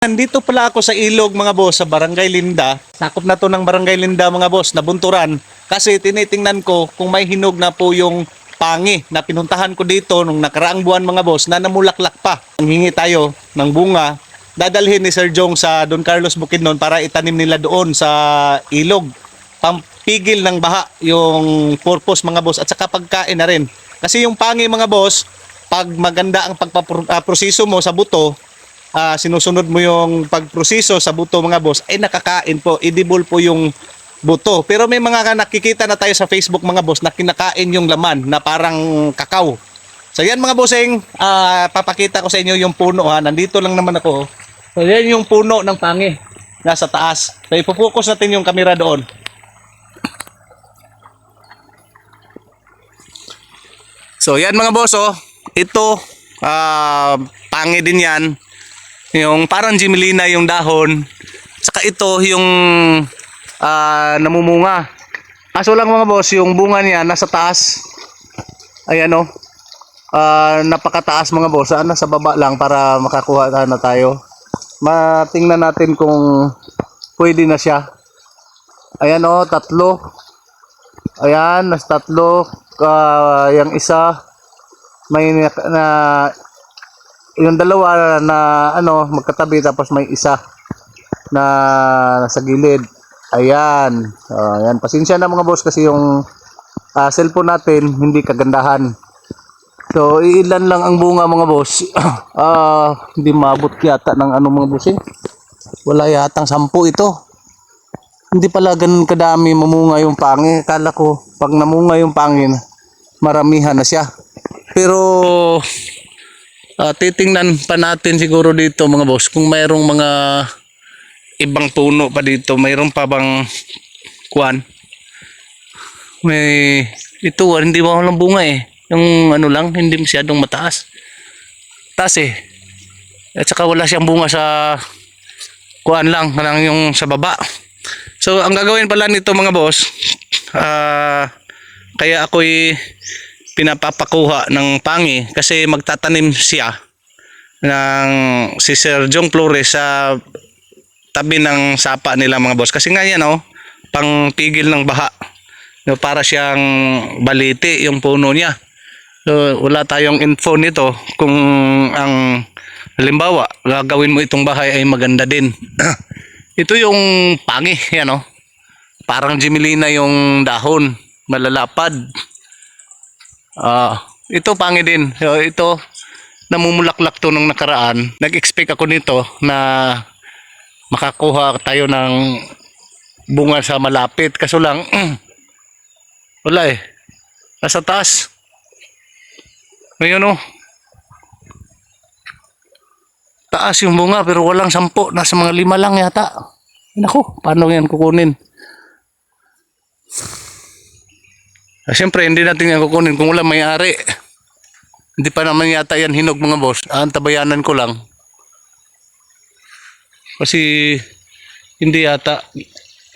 Nandito pala ako sa ilog mga boss, sa Barangay Linda. Sakop na to ng Barangay Linda mga boss, nabunturan. Kasi tinitingnan ko kung may hinog na po yung pangi na pinuntahan ko dito nung nakaraang buwan mga boss na namulaklak pa. Hingi tayo ng bunga. Dadalhin ni Sir Jong sa Don Carlos Bukidnon para itanim nila doon sa ilog. Pampigil ng baha yung purpose mga boss at saka pagkain na rin. Kasi yung pangi mga boss, pag maganda ang pagpaproseso mo sa buto, sinusunod mo yung pagproseso sa buto mga boss, ay nakakain po, edible po yung buto. Pero may mga nakikita na tayo sa Facebook mga boss na kinakain yung laman na parang kakao. So yan mga bossing, papakita ko sa inyo yung puno ha. Nandito lang naman ako. So yan yung puno ng pangi nasa taas. So ipo-focus natin yung camera doon. So yan mga boss oh. Ito pangi din yan. Yung parang Jimelina yung dahon. Saka ito yung namumunga. Kaso lang mga boss, yung bunga niya nasa taas. Ayan oh. Napakataas mga boss. Nasa baba lang para makakuha na tayo. Matingnan natin kung pwede na siya. Ayan oh, tatlo. Ayan, nasa tatlo. Yung isa may yung dalawa na magkatabi tapos may isa na nasa gilid. Ayan. Ayan. Pasensya na mga boss kasi yung cellphone natin hindi kagandahan. So ilan lang ang bunga mga boss. Hindi maabot yata ng mga boss eh. Wala yatang 10 ito. Hindi pala ganun kadami mamunga yung pangi. Akala ko pag namunga yung pangi maramihan na siya. Pero titingnan pa natin siguro dito mga boss kung mayroong mga ibang puno pa dito. Mayroon pa bang kuwan? May ito hindi ba walang bunga eh. Yung lang hindi masyadong mataas. Taas eh. At saka wala siyang bunga sa kuwan lang yung sa baba. So ang gagawin pala nito mga boss, kaya ako'y pinapapakuha ng pangi kasi magtatanim siya ng si Sir Jong Flores sa tabi ng sapa nila mga boss. Kasi nga yan pang pigil ng baha. Para siyang baliti yung puno niya. So wala tayong info nito kung ang halimbawa gagawin mo itong bahay ay maganda din. Ito yung pangi yan parang Jimelina yung dahon, malalapad. Ito pangi din. So, ito namumulaklak to nung nakaraan. Nag-expect ako nito na makakuha tayo ng bunga sa malapit. Kaso lang wala eh. Nasa taas. Ngayon taas yung bunga pero walang 10. Nasa mga 5 lang yata. Naku, paano yan kukunin? Siyempre hindi natin yan kukunin kung wala may-ari. Hindi pa naman yata yan hinog mga boss. Antabayanan ko lang. Kasi hindi yata.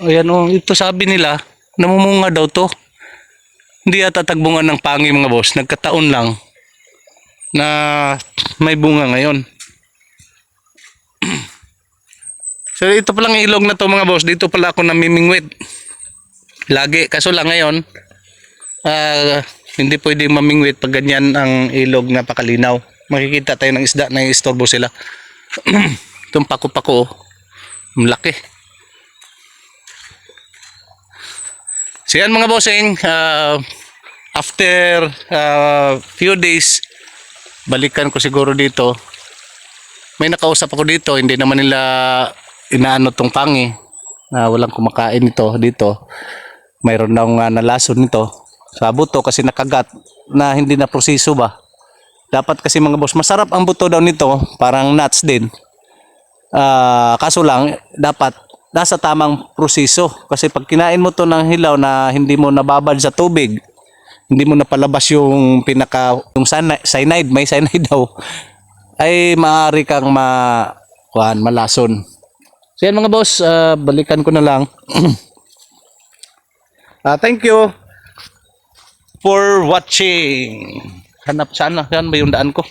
Ayan ito sabi nila namumunga daw to. Hindi yata tagbungan ng pangi mga boss. Nagkataon lang na may bunga ngayon. So ito palang ilog na to mga boss. Dito pala ako namimingwit lagi. Kaso lang ngayon hindi pwedeng mamingwit pag ganyan ang ilog na pakalinaw. Makikita tayo ng isda na istorbo sila. Itong pako-pako malaki. So yan mga bossing, after few days balikan ko siguro dito. May nakausap ako dito, hindi naman nila inaano tong pangi na walang kumakain ito dito. Mayroon daw nga nalason nito sa buto kasi nakagat na hindi na proseso ba. Dapat kasi mga boss, masarap ang buto daw nito, parang nuts din. Kaso lang dapat nasa tamang proseso kasi pag kinain mo to ng hilaw na hindi mo nababad sa tubig, hindi mo napalabas yung yung cyanide, may cyanide daw, ay maaari kang malason. So yan mga boss, balikan ko na lang. Thank you for watching. Hanap sana, yan ba yung daan ko?